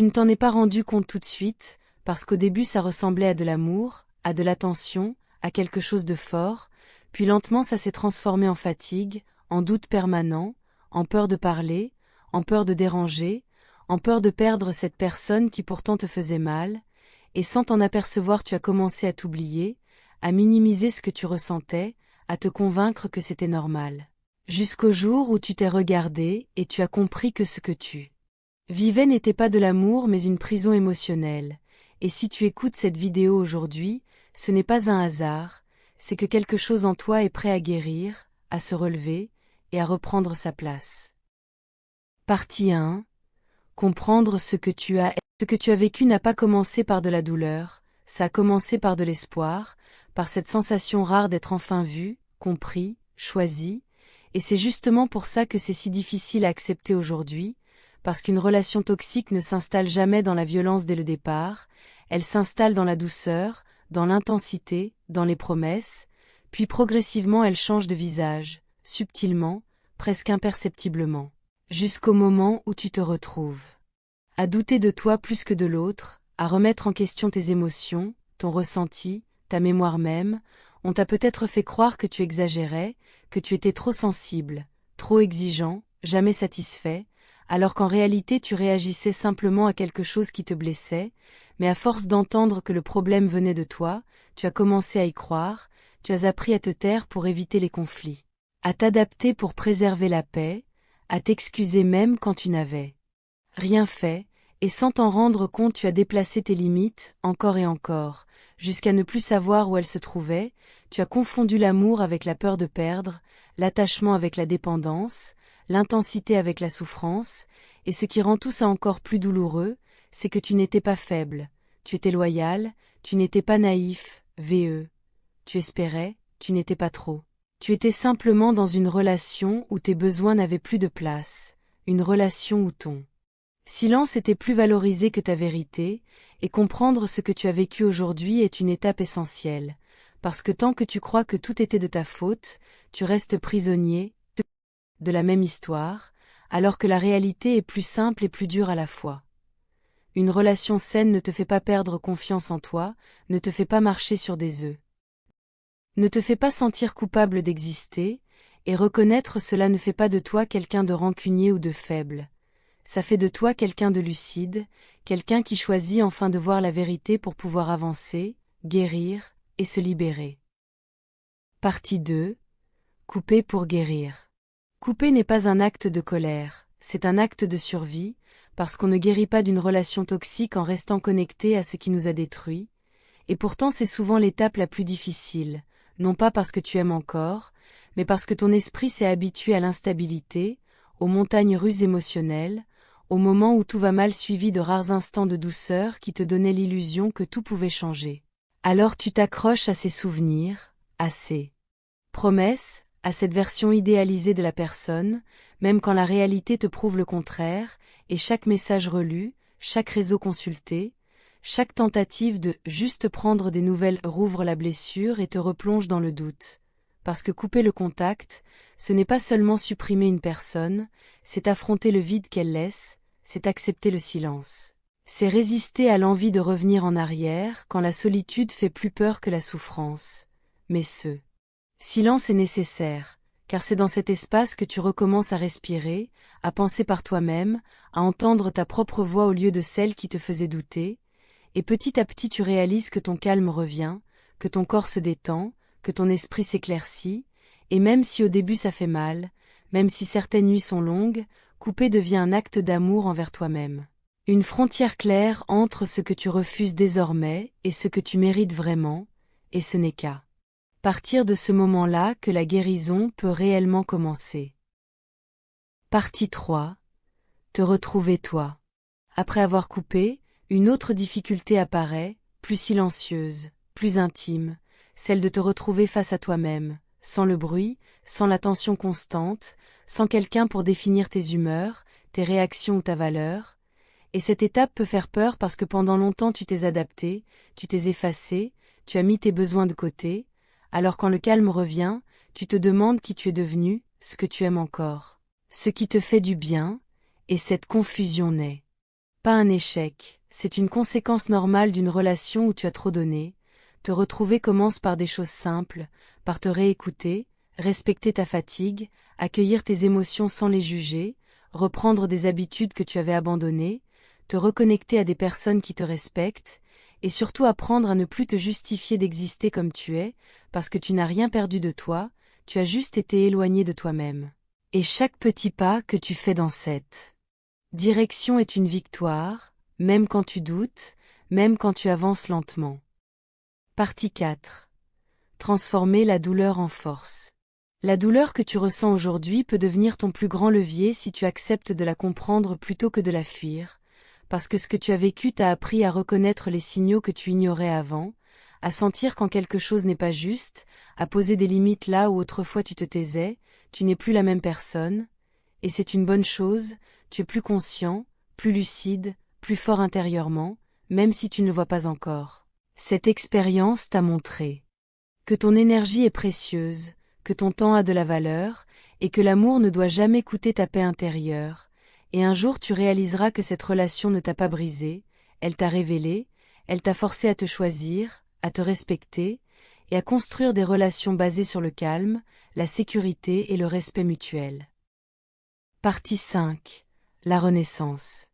Tu ne t'en es pas rendu compte tout de suite, parce qu'au début ça ressemblait à de l'amour, à de l'attention, à quelque chose de fort, puis lentement ça s'est transformé en fatigue, en doute permanent, en peur de parler, en peur de déranger, en peur de perdre cette personne qui pourtant te faisait mal, et sans t'en apercevoir tu as commencé à t'oublier, à minimiser ce que tu ressentais, à te convaincre que c'était normal. Jusqu'au jour où tu t'es regardé et tu as compris que ce que tu vivais n'était pas de l'amour mais une prison émotionnelle, et si tu écoutes cette vidéo aujourd'hui, ce n'est pas un hasard, c'est que quelque chose en toi est prêt à guérir, à se relever, et à reprendre sa place. Partie 1. Comprendre ce que tu as. Ce que tu as vécu n'a pas commencé par de la douleur, ça a commencé par de l'espoir, par cette sensation rare d'être enfin vu, compris, choisi, et c'est justement pour ça que c'est si difficile à accepter aujourd'hui, parce qu'une relation toxique ne s'installe jamais dans la violence dès le départ, elle s'installe dans la douceur, dans l'intensité, dans les promesses, puis progressivement elle change de visage, subtilement, presque imperceptiblement, jusqu'au moment où tu te retrouves à douter de toi plus que de l'autre, à remettre en question tes émotions, ton ressenti, ta mémoire même, on t'a peut-être fait croire que tu exagérais, que tu étais trop sensible, trop exigeant, jamais satisfait, alors qu'en réalité tu réagissais simplement à quelque chose qui te blessait, mais à force d'entendre que le problème venait de toi, tu as commencé à y croire, tu as appris à te taire pour éviter les conflits, à t'adapter pour préserver la paix, à t'excuser même quand tu n'avais rien fait, et sans t'en rendre compte tu as déplacé tes limites, encore et encore, jusqu'à ne plus savoir où elles se trouvaient, tu as confondu l'amour avec la peur de perdre, l'attachement avec la dépendance, l'intensité avec la souffrance, et ce qui rend tout ça encore plus douloureux, c'est que tu n'étais pas faible, tu étais loyal, tu n'étais pas naïf, vœu. Tu espérais, tu n'étais pas trop. Tu étais simplement dans une relation où tes besoins n'avaient plus de place, une relation où ton silence était plus valorisé que ta vérité, et comprendre ce que tu as vécu aujourd'hui est une étape essentielle, parce que tant que tu crois que tout était de ta faute, tu restes prisonnier de la même histoire, alors que la réalité est plus simple et plus dure à la fois. Une relation saine ne te fait pas perdre confiance en toi, ne te fait pas marcher sur des œufs, ne te fait pas sentir coupable d'exister, et reconnaître cela ne fait pas de toi quelqu'un de rancunier ou de faible. Ça fait de toi quelqu'un de lucide, quelqu'un qui choisit enfin de voir la vérité pour pouvoir avancer, guérir, et se libérer. Partie 2. Couper pour guérir. Couper n'est pas un acte de colère, c'est un acte de survie, parce qu'on ne guérit pas d'une relation toxique en restant connecté à ce qui nous a détruits, et pourtant c'est souvent l'étape la plus difficile, non pas parce que tu aimes encore, mais parce que ton esprit s'est habitué à l'instabilité, aux montagnes russes émotionnelles, au moment où tout va mal suivi de rares instants de douceur qui te donnaient l'illusion que tout pouvait changer. Alors tu t'accroches à ces souvenirs, à ces promesses, à cette version idéalisée de la personne, même quand la réalité te prouve le contraire, et chaque message relu, chaque réseau consulté, chaque tentative de juste prendre des nouvelles rouvre la blessure et te replonge dans le doute. Parce que couper le contact, ce n'est pas seulement supprimer une personne, c'est affronter le vide qu'elle laisse, c'est accepter le silence. C'est résister à l'envie de revenir en arrière quand la solitude fait plus peur que la souffrance. Mais ce silence est nécessaire, car c'est dans cet espace que tu recommences à respirer, à penser par toi-même, à entendre ta propre voix au lieu de celle qui te faisait douter, et petit à petit tu réalises que ton calme revient, que ton corps se détend, que ton esprit s'éclaircit, et même si au début ça fait mal, même si certaines nuits sont longues, couper devient un acte d'amour envers toi-même. Une frontière claire entre ce que tu refuses désormais et ce que tu mérites vraiment, et ce n'est qu'à partir de ce moment-là que la guérison peut réellement commencer. Partie 3. Te retrouver toi. Après avoir coupé, une autre difficulté apparaît, plus silencieuse, plus intime, celle de te retrouver face à toi-même, sans le bruit, sans la tension constante, sans quelqu'un pour définir tes humeurs, tes réactions ou ta valeur. Et cette étape peut faire peur parce que pendant longtemps tu t'es adapté, tu t'es effacé, tu as mis tes besoins de côté, alors quand le calme revient, tu te demandes qui tu es devenu, ce que tu aimes encore, ce qui te fait du bien, et cette confusion naît. Pas un échec, c'est une conséquence normale d'une relation où tu as trop donné. Te retrouver commence par des choses simples, par te réécouter, respecter ta fatigue, accueillir tes émotions sans les juger, reprendre des habitudes que tu avais abandonnées, te reconnecter à des personnes qui te respectent, et surtout apprendre à ne plus te justifier d'exister comme tu es, parce que tu n'as rien perdu de toi, tu as juste été éloigné de toi-même. Et chaque petit pas que tu fais dans cette direction est une victoire, même quand tu doutes, même quand tu avances lentement. Partie 4. Transformer la douleur en force. La douleur que tu ressens aujourd'hui peut devenir ton plus grand levier si tu acceptes de la comprendre plutôt que de la fuir, parce que ce que tu as vécu t'a appris à reconnaître les signaux que tu ignorais avant, à sentir quand quelque chose n'est pas juste, à poser des limites là où autrefois tu te taisais, tu n'es plus la même personne, et c'est une bonne chose, tu es plus conscient, plus lucide, plus fort intérieurement, même si tu ne le vois pas encore. Cette expérience t'a montré que ton énergie est précieuse, que ton temps a de la valeur, et que l'amour ne doit jamais coûter ta paix intérieure, et un jour tu réaliseras que cette relation ne t'a pas brisé, elle t'a révélé, elle t'a forcé à te choisir, à te respecter, et à construire des relations basées sur le calme, la sécurité et le respect mutuel. Partie 5. La renaissance.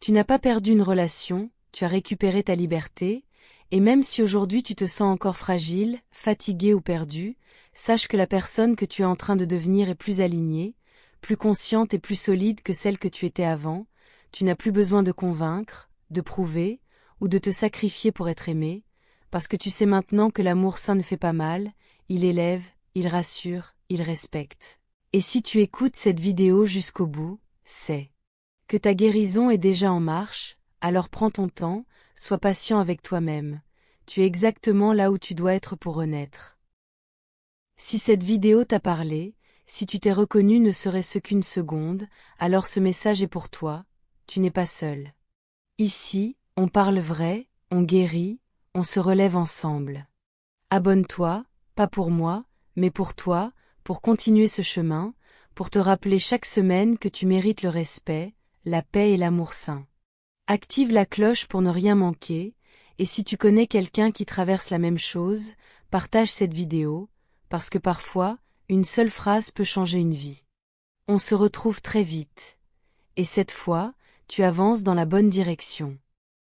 Tu n'as pas perdu une relation, tu as récupéré ta liberté, et même si aujourd'hui tu te sens encore fragile, fatigué ou perdu, sache que la personne que tu es en train de devenir est plus alignée, plus consciente et plus solide que celle que tu étais avant, tu n'as plus besoin de convaincre, de prouver, ou de te sacrifier pour être aimé, parce que tu sais maintenant que l'amour sain ne fait pas mal, il élève, il rassure, il respecte. Et si tu écoutes cette vidéo jusqu'au bout, c'est que ta guérison est déjà en marche, alors prends ton temps, sois patient avec toi-même. Tu es exactement là où tu dois être pour renaître. Si cette vidéo t'a parlé, si tu t'es reconnu ne serait-ce qu'une seconde, alors ce message est pour toi, tu n'es pas seul. Ici, on parle vrai, on guérit, on se relève ensemble. Abonne-toi, pas pour moi, mais pour toi, pour continuer ce chemin, pour te rappeler chaque semaine que tu mérites le respect, la paix et l'amour sain. Active la cloche pour ne rien manquer, et si tu connais quelqu'un qui traverse la même chose, partage cette vidéo, parce que parfois, une seule phrase peut changer une vie. On se retrouve très vite. Et cette fois, tu avances dans la bonne direction.